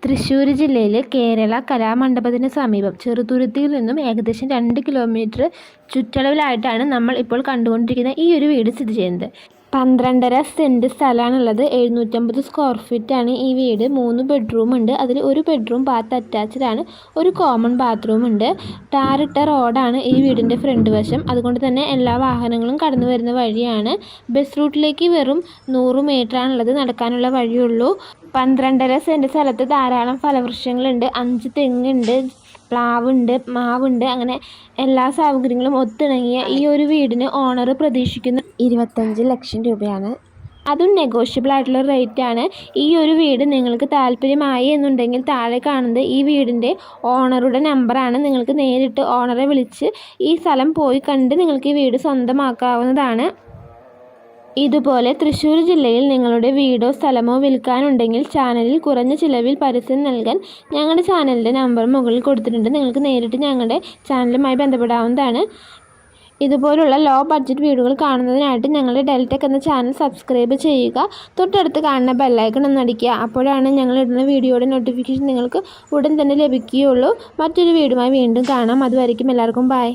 തൃശ്ശൂർ ജില്ലയിൽ കേരള കലാമണ്ഡപത്തിന് സമീപം ചെറുതുരുത്തിയിൽ നിന്നും ഏകദേശം 2 കിലോമീറ്റർ ചുറ്റളവിലായിട്ടാണ് നമ്മൾ ഇപ്പോൾ കണ്ടുകൊണ്ടിരിക്കുന്ന ഈ ഒരു വീട് സ്ഥിതി ചെയ്യുന്നത്. 12.5 സെൻറ്റ് സ്ഥലമാണുള്ളത്. 750 സ്ക്വയർ ഫീറ്റാണ് ഈ വീട്. 3 ബെഡ്റൂം ഉണ്ട്. അതിൽ ഒരു ബെഡ്റൂം ബാത്ത് അറ്റാച്ച്ഡ് ആണ്. ഒരു കോമൺ ബാത്റൂം ഉണ്ട്. ടാറിട്ട റോഡാണ് ഈ വീടിൻ്റെ ഫ്രണ്ട് വശം. അതുകൊണ്ട് തന്നെ എല്ലാ വാഹനങ്ങളും കടന്നു വരുന്ന വഴിയാണ്. ബസ് റൂട്ടിലേക്ക് വെറും 100 മീറ്ററാണുള്ളത്. നടക്കാനുള്ള വഴിയുള്ളൂ. 12.5 സെൻറ്റ് സ്ഥലത്ത് ധാരാളം ഫലവൃക്ഷങ്ങളുണ്ട്. 5 തെങ്ങുണ്ട്, പ്ലാവുണ്ട്, മാവുണ്ട്. അങ്ങനെ എല്ലാ സൗകര്യങ്ങളും ഒത്തിണങ്ങിയ ഈ ഒരു വീടിന് ഓണർ പ്രതീക്ഷിക്കുന്ന 25 ലക്ഷം രൂപയാണ്. അതും നെഗോഷ്യബിൾ ആയിട്ടുള്ള റേറ്റാണ്. ഈ ഒരു വീട് നിങ്ങൾക്ക് താല്പര്യമായി എന്നുണ്ടെങ്കിൽ താഴെ കാണുന്നത് ഈ വീടിൻ്റെ ഓണറുടെ നമ്പറാണ്. നിങ്ങൾക്ക് നേരിട്ട് ഓണറെ വിളിച്ച് ഈ സ്ഥലം പോയി കണ്ട് നിങ്ങൾക്ക് ഈ വീട് സ്വന്തമാക്കാവുന്നതാണ്. ഇതുപോലെ തൃശ്ശൂർ ജില്ലയിൽ നിങ്ങളുടെ വീടോ സ്ഥലമോ വിൽക്കാനുണ്ടെങ്കിൽ ചാനലിൽ കുറഞ്ഞ ചിലവിൽ പരസ്യം നൽകാൻ ഞങ്ങളുടെ ചാനലിൻ്റെ നമ്പർ മുകളിൽ കൊടുത്തിട്ടുണ്ട്. നിങ്ങൾക്ക് നേരിട്ട് ഞങ്ങളുടെ ചാനലുമായി ബന്ധപ്പെടാവുന്നതാണ്. ഇതുപോലുള്ള ലോ ബഡ്ജറ്റ് വീടുകൾ കാണുന്നതിനായിട്ട് ഞങ്ങളുടെ ഡെൽടെക് എന്ന ചാനൽ സബ്സ്ക്രൈബ് ചെയ്യുക. തൊട്ടടുത്ത് കാണുന്ന ബെല്ലൈക്കൺ ഒന്ന് അടിക്കുക. അപ്പോഴാണ് ഞങ്ങൾ ഇടുന്ന വീഡിയോയുടെ നോട്ടിഫിക്കേഷൻ നിങ്ങൾക്ക് ഉടൻ തന്നെ ലഭിക്കുകയുള്ളൂ. മറ്റൊരു വീഡിയോയുമായി വീണ്ടും കാണാം. അതുവരയ്ക്കും എല്ലാവർക്കും ബൈ.